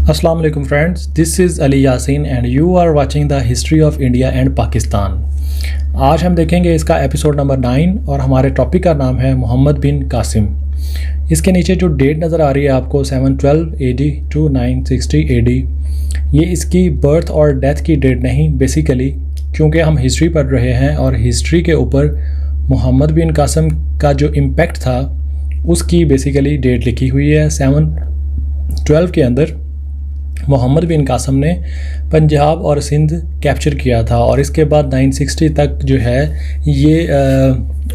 Assalamu alaikum friends, this is Ali Yasin and you are watching the history of India and Pakistan। आज हम देखेंगे इसका episode number 9 और हमारे topic का नाम है मोहम्मद बिन कासिम। इसके नीचे जो डेट नज़र आ रही है आपको 712 AD to 960 AD, ये इसकी बर्थ और डेथ की डेट नहीं, बेसिकली क्योंकि हम हिस्ट्री पढ़ रहे हैं और हिस्ट्री के ऊपर मोहम्मद बिन कासिम का जो इम्पैक्ट था उसकी बेसिकली डेट लिखी हुई है। 712 के अंदर मोहम्मद बिन कासिम ने पंजाब और सिंध कैप्चर किया था और इसके बाद 960 तक जो है ये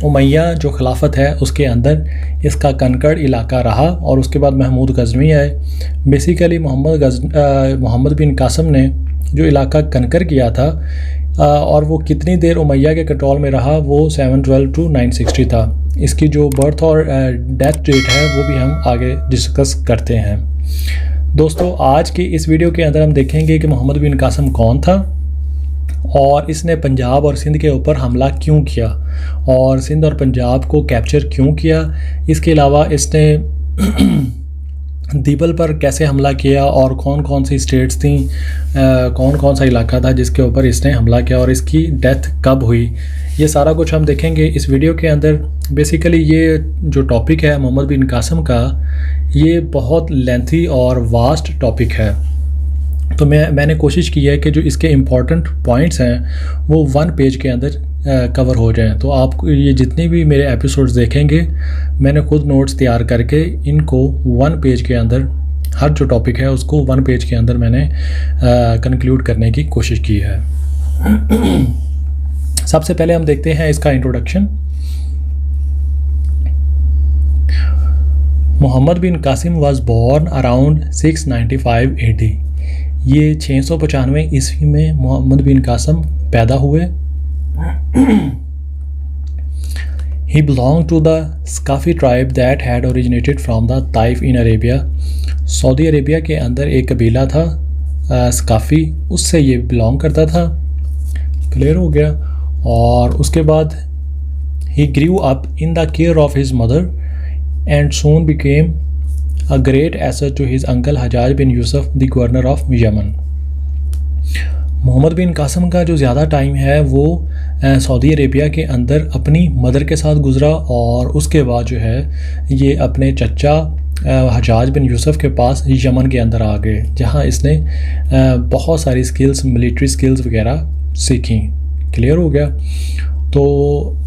उमैया जो खिलाफत है उसके अंदर इसका कनकड़ इलाका रहा और उसके बाद महमूद गजनवी आए। बेसिकली मोहम्मद बिन कासिम ने जो इलाका कनकर किया था और वो कितनी देर उमैया के कंट्रोल में रहा वो 712 to 960 था। इसकी जो बर्थ और डेथ डेट है वो भी हम आगे डिस्कस करते हैं। दोस्तों, आज की इस वीडियो के अंदर हम देखेंगे कि मोहम्मद बिन कासिम कौन था और इसने पंजाब और सिंध के ऊपर हमला क्यों किया और सिंध और पंजाब को कैप्चर क्यों किया। इसके अलावा इसने दीपल पर कैसे हमला किया और कौन कौन सी स्टेट्स थी, कौन कौन सा इलाका था जिसके ऊपर इसने हमला किया और इसकी डेथ कब हुई, ये सारा कुछ हम देखेंगे इस वीडियो के अंदर। बेसिकली ये जो टॉपिक है मोहम्मद बिन कासिम का, ये बहुत लेंथी और वास्ट टॉपिक है, तो मैंने कोशिश की है कि जो इसके इम्पॉर्टेंट पॉइंट्स हैं वो 1 पेज के अंदर कवर हो जाएं। तो आप ये जितने भी मेरे एपिसोड्स देखेंगे मैंने खुद नोट्स तैयार करके इनको 1 पेज के अंदर, हर जो टॉपिक है उसको 1 पेज के अंदर मैंने कंक्लूड करने की कोशिश की है। सबसे पहले हम देखते हैं इसका introduction. Muhammad bin Qasim was born around 695 AD। ये 695 ईस्वी में मोहम्मद बिन कासिम पैदा हुए। He belonged to the Saqafi tribe that had originated from the Taif in Arabia। Saudi Arabia के अंदर एक कबीला था सकाफ़ी, उससे ये बिलोंग करता था। क्लियर हो गया। और उसके बाद he grew up in the care of his mother and soon became a great asset to his uncle Hajjaj bin Yusuf, the governor of Yemen। Mohammad bin Qasim का जो ज़्यादा टाइम है वो सऊदी अरेबिया के अंदर अपनी मदर के साथ गुज़रा और उसके बाद जो है ये अपने चचा हजाज बिन यूसुफ के पास यमन के अंदर आ गए, जहाँ इसने बहुत सारी स्किल्स, मिलिट्री स्किल्स वगैरह सीखी। क्लियर हो गया। तो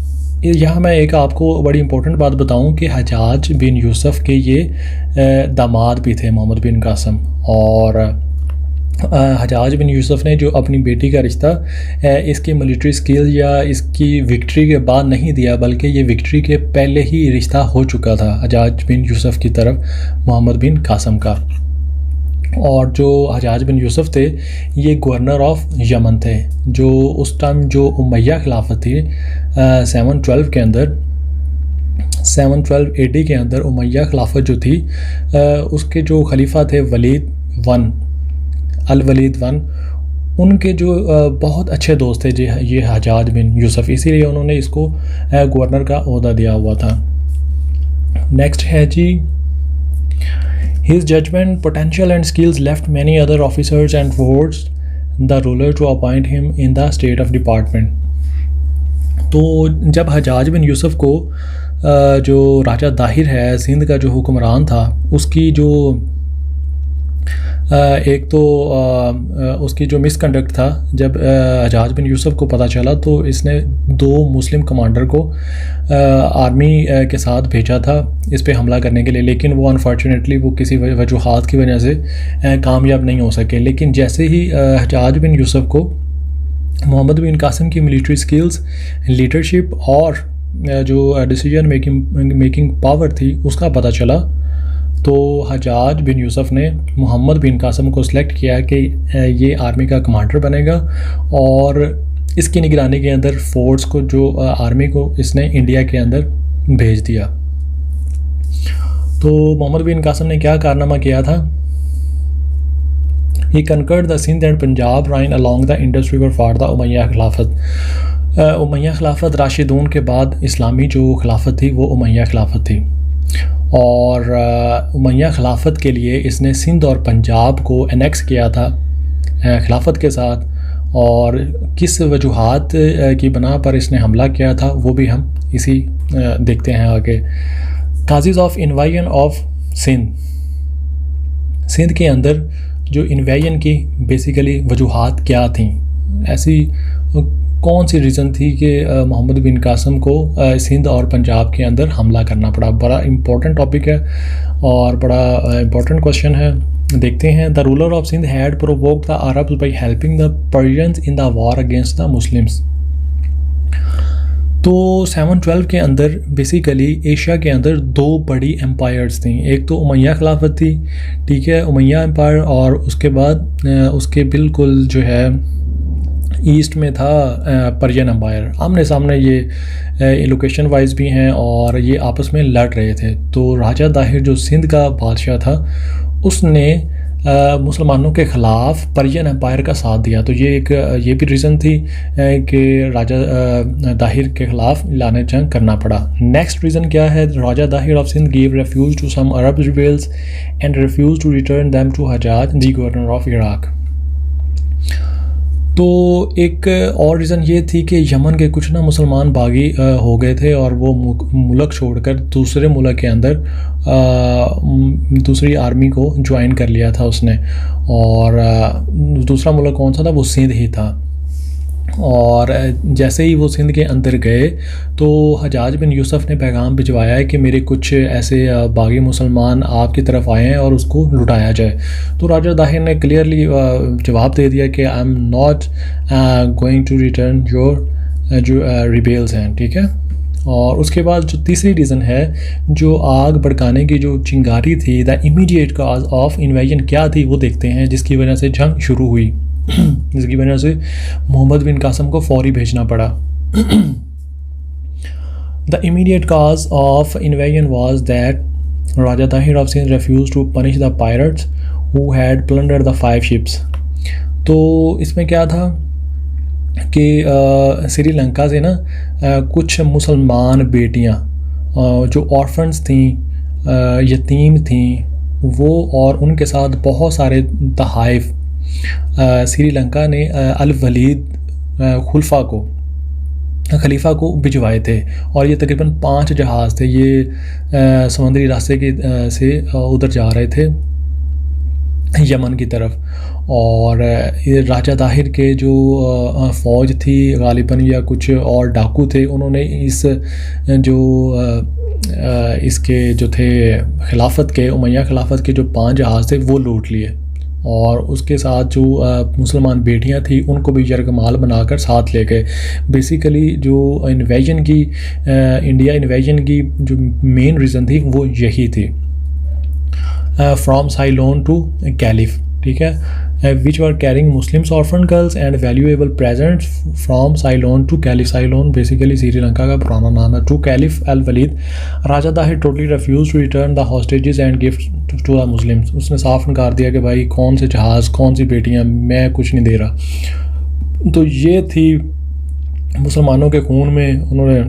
यहाँ मैं एक आपको बड़ी इंपॉर्टेंट बात बताऊँ कि हजाज बिन यूसुफ के ये दामाद भी थे मोहम्मद बिन कासिम, और हजाज बिन यूसुफ ने जो अपनी बेटी का रिश्ता इसकी मिलिट्री स्किल या इसकी विक्ट्री के बाद नहीं दिया, बल्कि ये विक्ट्री के पहले ही रिश्ता हो चुका था हजाज बिन यूसुफ की तरफ मोहम्मद बिन कासिम का। और जो हजाज बिन यूसुफ थे ये गवर्नर ऑफ यमन थे, जो उस टाइम जो उमैया खिलाफत थी 712 के अंदर, 712 AD के अंदर उमैया खिलाफत जो थी उसके जो खलीफा थे वलीद अल वलीद वन, उनके जो बहुत अच्छे दोस्त थे जी ये हजाज बिन यूसुफ, इसीलिए उन्होंने इसको गवर्नर का ओहदा दिया हुआ था। नेक्स्ट है जी, his judgement, potential and skills left many other officers and forced the ruler to appoint him in the state of department. तो जब हजाज बिन यूसुफ को जो राजा दाहिर है सिंध का जो हुक्मरान था उसकी जो एक तो उसकी जो मिसकंडक्ट था, जब हजाज बिन यूसुफ को पता चला तो इसने 2 मुस्लिम कमांडर को आर्मी के साथ भेजा था इस पे हमला करने के लिए, लेकिन वो अनफॉर्चुनेटली वो किसी वजूहात की वजह से कामयाब नहीं हो सके। लेकिन जैसे ही हजाज बिन यूसुफ को मोहम्मद बिन कासिम की मिलिट्री स्किल्स, लीडरशिप और जो डिसीजन मेकिंग पावर थी उसका पता चला, तो हजाज बिन यूसुफ ने मोहम्मद बिन कासिम को सिलेक्ट किया कि ये आर्मी का कमांडर बनेगा और इसकी निगरानी के अंदर फोर्स को, जो आर्मी को इसने इंडिया के अंदर भेज दिया। तो मोहम्मद बिन कासिम ने क्या कारनामा किया था? He conquered the Sindh and Punjab region along the Indus river for the Umayyad खिलाफत। उमैया खिलाफत राशिदून के बाद इस्लामी जो खिलाफत थी वो उमैया खिलाफत थी। और उमैया खिलाफत के लिए इसने सिंध और पंजाब को एनेक्स किया था खिलाफत के साथ, और किस वजूहात की बना पर इसने हमला किया था वो भी हम इसी देखते हैं आगे। काज़िज़ ऑफ इन्वाजन ऑफ सिंध, सिंध के अंदर जो इन्वेजन की बेसिकली वजूहात क्या थी, ऐसी कौन सी रीज़न थी कि मोहम्मद बिन कासिम को सिंध और पंजाब के अंदर हमला करना पड़ा। बड़ा इम्पोर्टेंट टॉपिक है और बड़ा इम्पोर्टेंट क्वेश्चन है, देखते हैं। The ruler of Sindh had provoked the Arabs by helping the Persians in the war against the Muslims. तो 712 के अंदर बेसिकली एशिया के अंदर दो बड़ी एम्पायर्स थी, एक तो उमैया खिलाफत थी, ठीक है, उमैया एम्पायर, और उसके बाद उसके बिल्कुल जो है ईस्ट में था पर्शियन एम्पायर। आमने सामने ये लोकेशन वाइज भी हैं और ये आपस में लड़ रहे थे। तो राजा दाहिर जो सिंध का बादशाह था उसने मुसलमानों के ख़िलाफ़ पर्शियन एम्पायर का साथ दिया। तो ये भी रीज़न थी कि राजा दाहिर के ख़िलाफ़ लाने जंग करना पड़ा। नेक्स्ट रीज़न क्या है, Raja Dahir of Sindh give refuge to some Arab rebels and refuse to return them to Hajjaj the governor of Iraq. तो एक और रीज़न ये थी कि यमन के कुछ ना मुसलमान बागी हो गए थे और वो मुल्क छोड़कर दूसरे मुल्क के अंदर दूसरी आर्मी को ज्वाइन कर लिया था उसने, और दूसरा मुल्क कौन सा था, वो सिंध ही था। और जैसे ही वो सिंध के अंदर गए तो हजाज बिन यूसुफ ने पैगाम भिजवाया है कि मेरे कुछ ऐसे बागी मुसलमान आपकी तरफ आए हैं और उसको लुटाया जाए। तो राजा दाहिर ने क्लियरली जवाब दे दिया कि I am not going to return your जो रिबेल्स हैं, ठीक है। और उसके बाद जो तीसरी रीज़न है, जो आग भड़काने की जो चिंगारी थी, the immediate cause of invasion क्या थी वो देखते हैं, जिसकी वजह से जंग शुरू हुई जिसकी वजह से मोहम्मद बिन कासिम को फौरी भेजना पड़ा। The immediate cause of invasion was that Raja Tahir of Sindh refuse to punish the pirates who had plundered the 5 ships. तो इसमें क्या था कि श्रीलंका से ना कुछ मुसलमान बेटियां जो ऑर्फन्स थीं, यतीम थीं, वो और उनके साथ बहुत सारे तहाइफ श्रीलंका ने अल वलीद खलीफा को भिजवाए थे। और ये तकरीबन 5 जहाज़ थे, ये समुद्री रास्ते के से उधर जा रहे थे यमन की तरफ। और ये राजा दाहिर के जो फ़ौज थी गालिबन या कुछ और डाकू थे, उन्होंने इस जो इसके जो थे खिलाफत के उमैया खिलाफत के जो 5 जहाज़ थे वो लूट लिए, और उसके साथ जो मुसलमान बेटियां थी उनको भी यरगमाल बनाकर साथ ले गए। बेसिकली जो इन्वेजन की इंडिया इन्वेजन की जो मेन रीज़न थी वो यही थी, फ्रॉम साइलोन टू कैलिफ, ठीक है, which were carrying Muslims orphan girls and valuable presents from Ceylon to caliph. Ceylon basically Sri Lanka का पुराना नाम है, to caliph Al Walid. Raja Dahir totally refuse to return the hostages and gift to the Muslims. उसने साफ इनकार दिया कि भाई कौन से जहाज़, कौन सी बेटियां, मैं कुछ नहीं दे रहा। तो ये थी मुसलमानों के खून में उन्होंने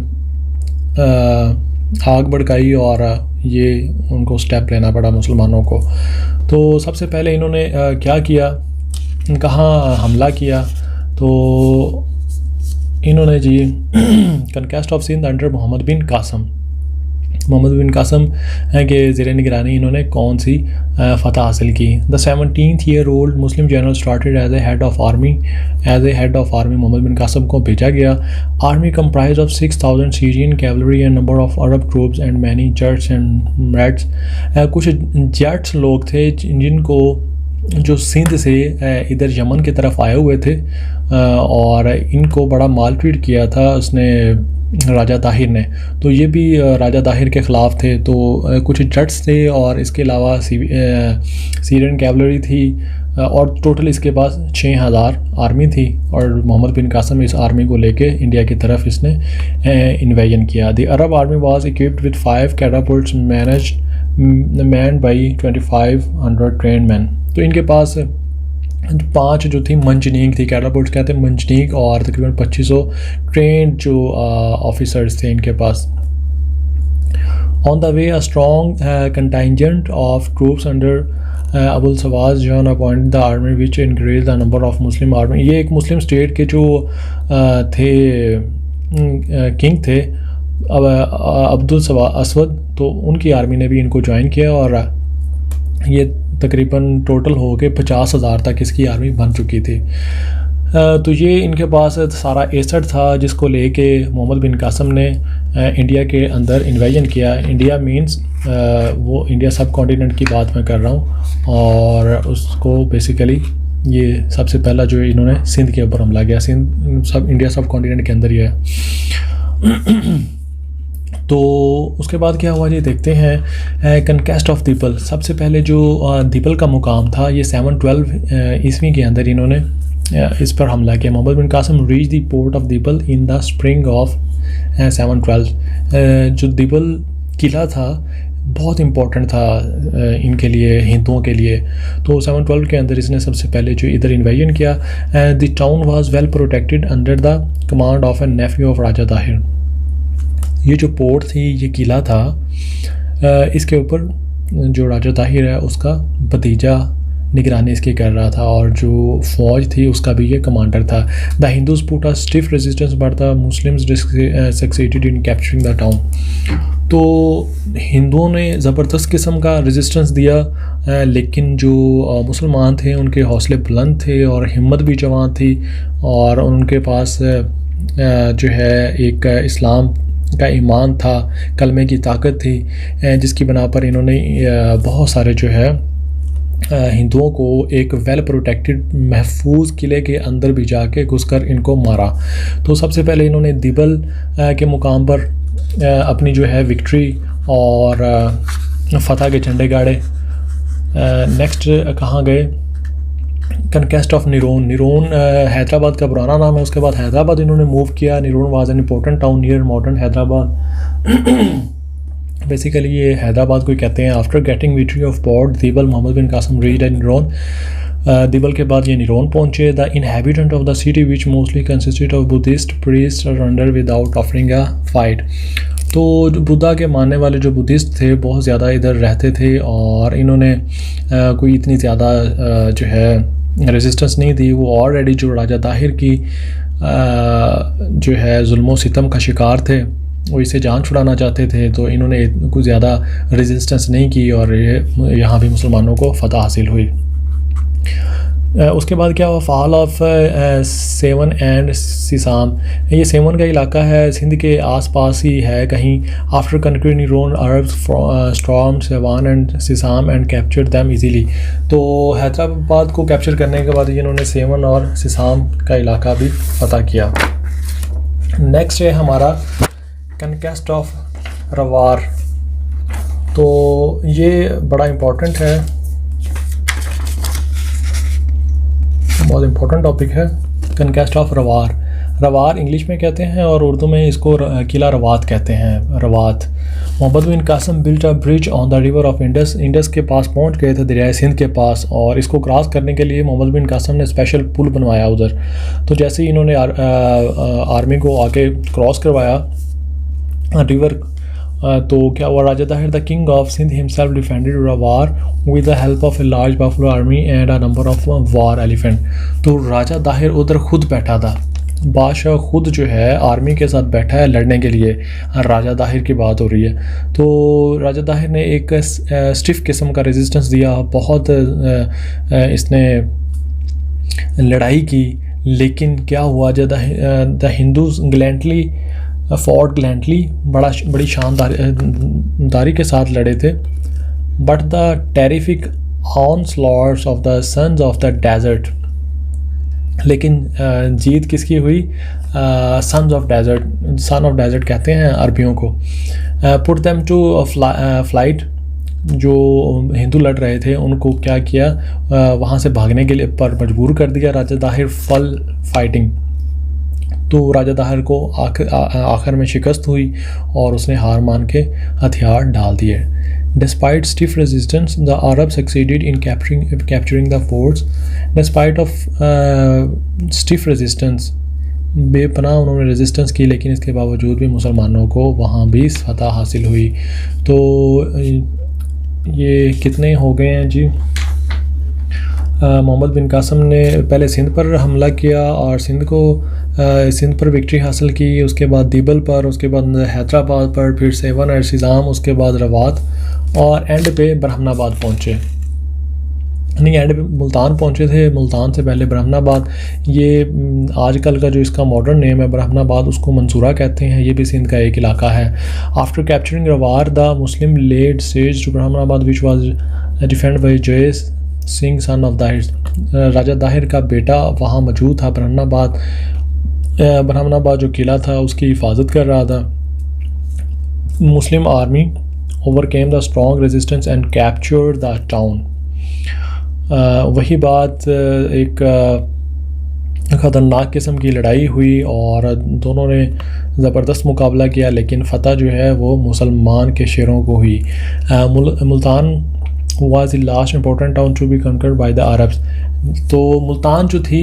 आग भड़काई और ये उनको स्टेप लेना पड़ा मुसलमानों को। तो सबसे पहले इन्होंने क्या किया, कहाँ हमला किया, तो इन्होंने जी conquest of Sindh under Mohammad bin Qasim के ज़ेर निगरानी इन्होंने कौन सी फ़तह हासिल की। The 17-year-old Muslim general started as a head of army Mohammad bin Qasim को भेजा गया। Army comprise of 6,000 Syrian cavalry and number of Arab troops and many Jats and Meds. कुछ जट्स लोग थे जिनको जो सिंध से इधर यमन की तरफ आए हुए थे, और इनको बड़ा माल ट्रीट किया था उसने राजा ताहिर ने। तो ये भी राजा ताहिर के ख़िलाफ़ थे। तो कुछ जट्स थे और इसके अलावा सीरियन कैवलरी थी, और टोटल इसके पास 6,000 आर्मी थी। और मोहम्मद बिन कासिम इस आर्मी को लेके इंडिया की तरफ इसने इन्वेजन किया। The Arab army was equipped with 5 catapults manned by 2,500 trained man. तो इनके पास 5 जो थी मंजनीक थी, कैटापुल्ट्स कहते हैं मंजनीक, और तकरीबन 2500 ट्रेंड जो ऑफिसर्स थे इनके पास। On the way, a strong contingent of troops under Abul Sawaz John appointed the army, which increased the number of Muslim army. ये एक मुस्लिम स्टेट के जो थे किंग थे अब्दुल सवा असवद, तो उनकी आर्मी ने भी इनको ज्वाइन किया और ये तकरीबन टोटल हो के 50,000 तक इसकी आर्मी बन चुकी थी। तो ये इनके पास सारा एसेट था जिसको लेके मोहम्मद बिन कासिम ने इंडिया के अंदर इन्वेजन किया। इंडिया मींस वो इंडिया सब कॉन्टिनेंट की बात मैं कर रहा हूँ, और उसको बेसिकली ये सबसे पहला जो इन्होंने सिंध के ऊपर हमला किया। सिंध सब इंडिया सब कॉन्टिनेंट के अंदर ही है। तो उसके बाद क्या हुआ ये देखते हैं। कनकेस्ट ऑफ दीपल, सबसे पहले जो दीपल का मुकाम था ये 712 ईस्वी के अंदर इन्होंने इस पर हमला किया। Mohammad bin Qasim reach the port of Debal in the spring of 712। जो दीपल किला था बहुत इम्पोर्टेंट था इनके लिए, हिंदुओं के लिए। तो 712 के अंदर इसने सबसे पहले जो इधर इन्वेजन किया। The town was well protected under the command of a nephew of Raja Tahir. ये जो पोर्ट थी, ये किला था, इसके ऊपर जो राजा ताहिर है उसका भतीजा निगरानी इसकी कर रहा था, और जो फ़ौज थी उसका भी ये कमांडर था। The Hindus put a stiff resistance but the Muslims succeeded in capturing the town. तो हिंदुओं ने ज़बरदस्त किस्म का रेजिस्टेंस दिया, लेकिन जो मुसलमान थे उनके हौसले बुलंद थे और हिम्मत भी जवान थी, और उनके पास जो है एक इस्लाम का ईमान था, कलमे की ताकत थी, जिसकी बना पर इन्होंने बहुत सारे जो है हिंदुओं को एक वेल प्रोटेक्टेड महफूज किले के अंदर भी जाके घुसकर इनको मारा। तो सबसे पहले इन्होंने दिबल के मुकाम पर अपनी जो है विक्ट्री और फतह के झंडे गाड़े। नेक्स्ट कहाँ गए? कनकेस्ट ऑफ निरोन। निरोन हैदराबाद का पुराना नाम है, उसके बाद हैदराबाद इन्होंने मूव किया। Nerun was an important town near modern Hyderabad. Basically ये हैदराबाद को कहते हैं। After getting victory of port Debal, Mohammad bin Qasim reached at Nerun. Debal के बाद ये निरोन पहुँचे। The inhabitant of the city which mostly consisted of Buddhist priest surrender without offering a fight. तो बुद्धा के मानने वाले जो बुद्धिस्ट थे बहुत ज़्यादा इधर रहते थे, और इन्होंने कोई इतनी ज़्यादा जो है रेजिस्टेंस नहीं दी। वो ऑलरेडी जो राजा ताहिर की जो है जुल्म सितम का शिकार थे, वो इसे जान छुड़ाना चाहते थे, तो इन्होंने कुछ ज़्यादा रेजिस्टेंस नहीं की और यहाँ भी मुसलमानों को फतह हासिल हुई। उसके बाद क्या हुआ? Fall of Sehwan and Sisam. ये सेवन का इलाका है, सिंध के आसपास ही है कहीं। After conquering Nerun Arabs storm Sehwan and Sisam and captured them easily. तो हैदराबाद को कैप्चर करने के बाद इन्होंने सेवन और सिसाम का इलाका भी फतह किया। नेक्स्ट है हमारा कनकेस्ट ऑफ रवार। तो ये बड़ा इम्पोर्टेंट है, बहुत इम्पोर्टेंट टॉपिक है। कनकेस्ट ऑफ रवार। रवार इंग्लिश में कहते हैं और उर्दू में इसको किला रवात कहते हैं। Rawat. Mohammad bin Qasim built a bridge on the river of Indus. Indus के पास पहुंच गए थे, दरियाए सिंध के पास, और इसको क्रॉस करने के लिए मोहम्मद बिन कासिम ने स्पेशल पुल बनवाया उधर। तो जैसे ही इन्होंने आर्मी को आके क्रॉस करवाया रिवर, तो क्या हुआ? Raja Tahir the king of Sindh himself defended Rawar with the help of a large buffalo army and a number of war elephant. तो राजा ताहिर उधर खुद बैठा था, बादशाह खुद जो है आर्मी के साथ बैठा है लड़ने के लिए। राजा ताहिर की बात हो रही है। तो राजा ताहिर ने एक स्टिफ किस्म का रेजिस्टेंस दिया, बहुत इसने लड़ाई की, लेकिन क्या हुआ? जब the Hindus gallantly fort gallantly बड़ी शानदारी के साथ लड़े थे। But the terrific onslaughts of the sons of the desert. लेकिन जीत किसकी हुई? Sons of desert. Son of desert कहते हैं अरबियों को। Put them to flight. जो हिंदू लड़ रहे थे उनको क्या किया? वहाँ से भागने के लिए पर मजबूर कर दिया राजा ताहिर फल फाइटिंग। तो राजा ताहिर को आखिर में शिकस्त हुई और उसने हार मान के हथियार डाल दिए। Despite stiff resistance, the Arabs succeeded in capturing the forts. Despite of stiff resistance, बेपनाह उन्होंने रेजिस्टेंस की, लेकिन इसके बावजूद भी मुसलमानों को वहाँ भी फतह हासिल हुई। तो ये कितने हो गए हैं जी। मोहम्मद बिन कासम ने पहले सिंध पर हमला किया और सिंध पर विक्ट्री हासिल की, उसके बाद दीबल पर, उसके बाद हैदराबाद पर, फिर सेवन अरसिज़ाम, उसके बाद रवात और एंड पे ब्रह्मनाबाद पहुँचे। नहीं, एंड पे मुल्तान पहुँचे थे। मुल्तान से पहले ब्रह्मनाबाद, ये आजकल का जो इसका मॉडर्न नेम है ब्रह्मनाबाद, उसको मंसूरा कहते हैं। ये भी सिंध का एक इलाका है। After capturing Rawar the Muslim led siege to Brahmanabad which was defend by Jayesh Singh son of Dahir. Raja Dahir का बेटा वहाँ मौजूद था। ब्रह्मनाबाद जो किला था उसकी हिफाजत कर रहा था। Muslim army overcame the strong resistance and captured the town. वही बात, एक ख़तरनाक किस्म की लड़ाई हुई और दोनों ने ज़बरदस्त मुकाबला किया, लेकिन फ़तह जो है वो मुसलमान के शेरों को हुई। Multan was the last important town to be conquered by the Arabs। तो मुल्तान जो थी,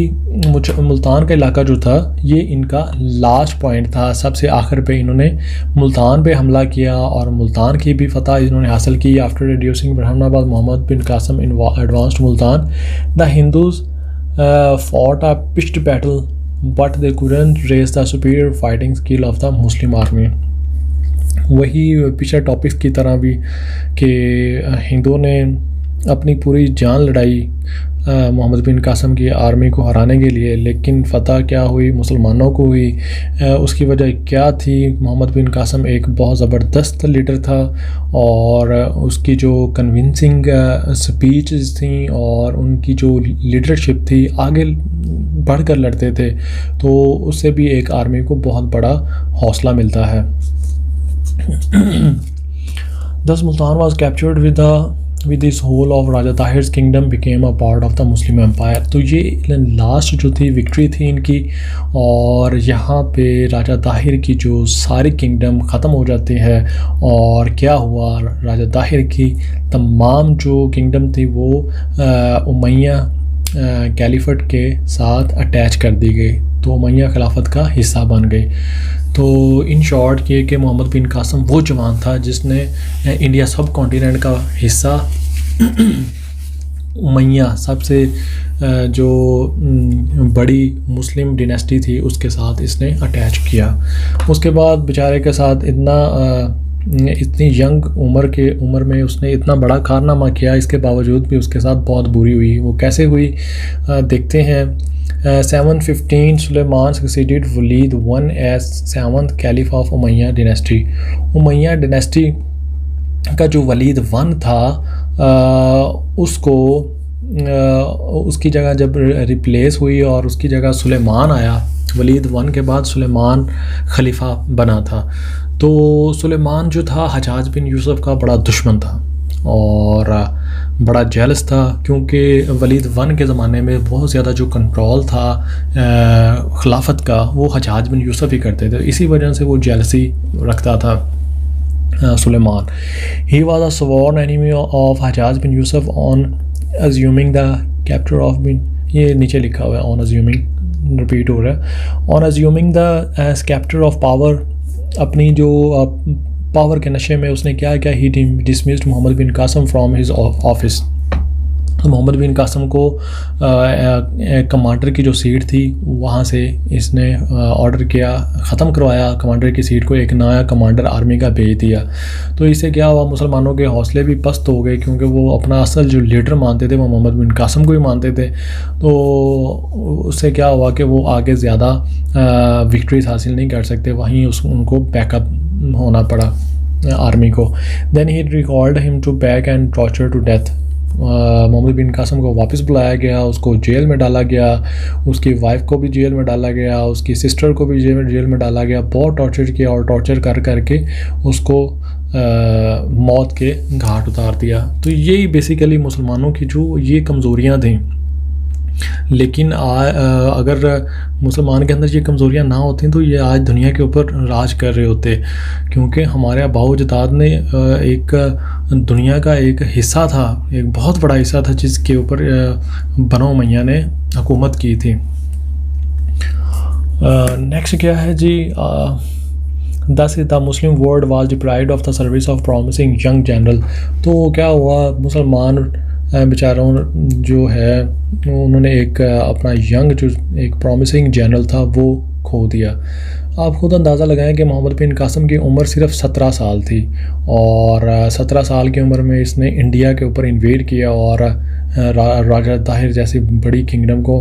मुल्तान का इलाका जो था, ये इनका लास्ट पॉइंट था। सबसे आखिर पे इन्होंने मुल्तान पे हमला किया और मुल्तान की भी फतह इन्होंने हासिल की। After reducing Brahmanabad Mohammad bin Qasim in advanced Multan, the Hindus fought a pitched battle but they couldn't raise the superior fighting skill of the Muslim army। वही पिछले टॉपिक्स की तरह भी कि हिंदुओं ने अपनी पूरी जान लड़ाई मोहम्मद बिन कासम की आर्मी को हराने के लिए, लेकिन फ़तह क्या हुई, मुसलमानों को हुई। उसकी वजह क्या थी? मोहम्मद बिन कासम एक बहुत ज़बरदस्त लीडर था और उसकी जो कन्विंसिंग स्पीचेस थी और उनकी जो लीडरशिप थी, आगे बढ़कर लड़ते थे, तो उससे भी एक आर्मी को बहुत बड़ा हौसला मिलता है। Thus Multan was captured with this whole of Raja Tahir's kingdom became a part of the Muslim Empire। तो ये लास्ट जो थी विक्ट्री थी इनकी, और यहाँ पे राजा ताहिर की जो सारी किंगडम ख़त्म हो जाती है। और क्या हुआ, राजा ताहिर की तमाम जो किंगडम थी वो उमैया कैलिफेट के साथ अटैच कर दी गई, तो उमैया खिलाफत का हिस्सा बन गई। तो इन शॉर्ट ये कि मोहम्मद बिन कासम वो जवान था जिसने इंडिया सब कॉन्टिनेंट का हिस्सा उमैया सबसे जो बड़ी मुस्लिम डिनेस्टी थी उसके साथ इसने अटैच किया। उसके बाद बेचारे के साथ इतनी यंग उम्र में उसने इतना बड़ा कारनामा किया, इसके बावजूद भी उसके साथ बहुत बुरी हुई। वो कैसे हुई देखते हैं। 715 Sulaiman succeeded Walid one as 7th caliph of Umayya dynasty. Umayya dynasty का जो वलीद वन था उसकी जगह जब रिप्लेस हुई और उसकी जगह सुलेमान आया, वलीद वन के बाद सुलेमान खलीफा बना था। तो सुलेमान जो था हजाज बिन यूसुफ का बड़ा दुश्मन था और बड़ा जेलस था, क्योंकि वलीद वन के ज़माने में बहुत ज़्यादा जो कंट्रोल था खिलाफत का वो हजाज बिन यूसुफ ही करते थे। इसी वजह से वो जेलसी रखता था Sulaiman. He was a sworn enemy of Hajjaj bin Yusuf on assuming the capture of bin, ये नीचे लिखा हुआ है ऑन अज्यूमिंग, रिपीट हो रहा है, on assuming the age capture of power. अपनी जो पावर के नशे में उसने क्या किया, he dismissed Mohammad bin Qasim from his office. Mohammad bin Qasim को कमांडर की जो सीट थी वहाँ से इसने ऑर्डर किया, ख़त्म करवाया कमांडर की सीट को, एक नया कमांडर आर्मी का भेज दिया। तो इससे क्या हुआ, मुसलमानों के हौसले भी पस्त हो गए, क्योंकि वो अपना असल जो लीडर मानते थे वो मोहम्मद बिन कासम को ही मानते थे। तो उससे क्या हुआ कि वो आगे ज़्यादा विक्ट्रीज हासिल नहीं कर सकते, वहीं उनको बैकअप होना पड़ा आर्मी को। Then he recalled him to back and torture to death. Mohammad bin Qasim को वापस बुलाया गया, उसको जेल में डाला गया, उसकी वाइफ को भी जेल में डाला गया, उसकी सिस्टर को भी जेल में डाला गया। बहुत टॉर्चर किया और टॉर्चर कर करके उसको मौत के घाट उतार दिया। तो यही बेसिकली मुसलमानों की जो ये कमज़ोरियाँ थीं। लेकिन अगर मुसलमान के अंदर ये कमज़ोरियाँ ना होती तो ये आज दुनिया के ऊपर राज कर रहे होते, क्योंकि हमारे आबाओ अजदाद ने एक दुनिया का एक हिस्सा था, एक बहुत बड़ा हिस्सा था जिसके ऊपर बनो उमैया ने हुकूमत की थी। नेक्स्ट क्या है जी, दस the Muslim world was deprived of the service of promising young general. तो क्या हुआ, मुसलमान बेचारों जो है उन्होंने एक अपना यंग जो एक प्रॉमिसिंग जनरल था वो खो दिया। आप खुद अंदाज़ा लगाएं कि मोहम्मद बिन कासिम की उम्र सिर्फ 17 साल थी और 17 साल की उम्र में इसने इंडिया के ऊपर इन्वेड किया और राजा ताहिर जैसी बड़ी किंगडम को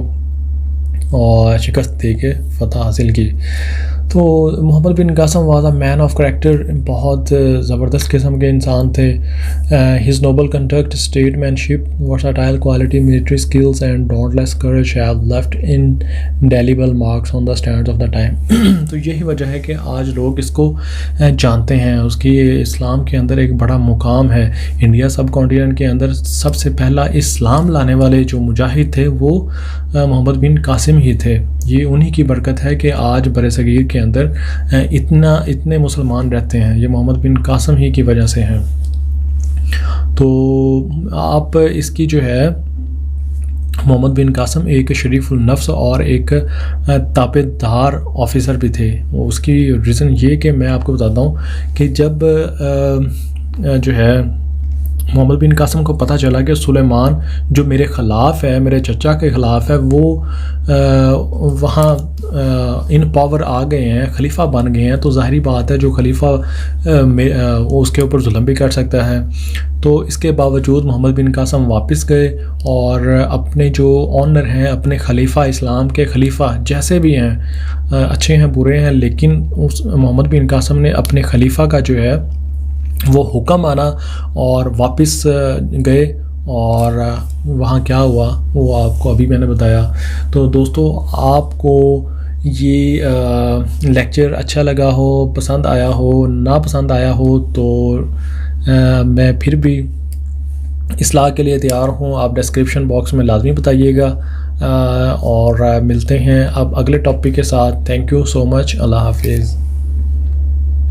और शिकस्त दे के फ़तह हासिल की। तो Mohammad bin Qasim was a man of character, बहुत ज़बरदस्त किस्म के इंसान थे। His noble conduct, statesmanship, versatile quality, military skills and dauntless courage have left indelible marks on the standards of the time. तो यही वजह है कि आज लोग इसको जानते हैं। उसकी इस्लाम के अंदर एक बड़ा मुकाम है। इंडिया सब कॉन्टिनेंट के अंदर सबसे पहला इस्लाम लाने वाले जो मुजाहिद थे वो मोहम्मद बिन कासिम ही थे। ये उन्हीं की बरकत है कि आज बरसगीर के अंदर इतने मुसलमान रहते हैं, ये मोहम्मद बिन कासिम ही की वजह से हैं। तो आप इसकी जो है मोहम्मद बिन कासिम एक शरीफुल नफ्स और एक ताबेदार ऑफिसर भी थे। उसकी रीज़न ये कि मैं आपको बताता हूँ कि जब जो है मोहम्मद बिन कासिम को पता चला कि सुलेमान जो मेरे ख़िलाफ़ है, मेरे चचा के ख़िलाफ़ है, वो वहाँ इन पावर आ गए हैं, खलीफा बन गए हैं, तो ज़ाहिरी बात है जो खलीफा वो उसके ऊपर जुल्म भी कर सकता है। तो इसके बावजूद मोहम्मद बिन कासिम वापस गए और अपने जो ऑनर हैं, अपने खलीफा, इस्लाम के खलीफा जैसे भी हैं, अच्छे हैं बुरे हैं, लेकिन उस मोहम्मद बिन कासिम ने अपने खलीफा का जो है वो हुक्म माना और वापस गए। और वहाँ क्या हुआ वो आपको अभी मैंने बताया। तो दोस्तों, आपको ये लेक्चर अच्छा लगा हो, पसंद आया हो, ना पसंद आया हो, तो मैं फिर भी इस्लाह के लिए तैयार हूँ। आप डिस्क्रिप्शन बॉक्स में लाजमी बताइएगा और मिलते हैं अब अगले टॉपिक के साथ। Thank you so much. अल्लाह हाफिज़।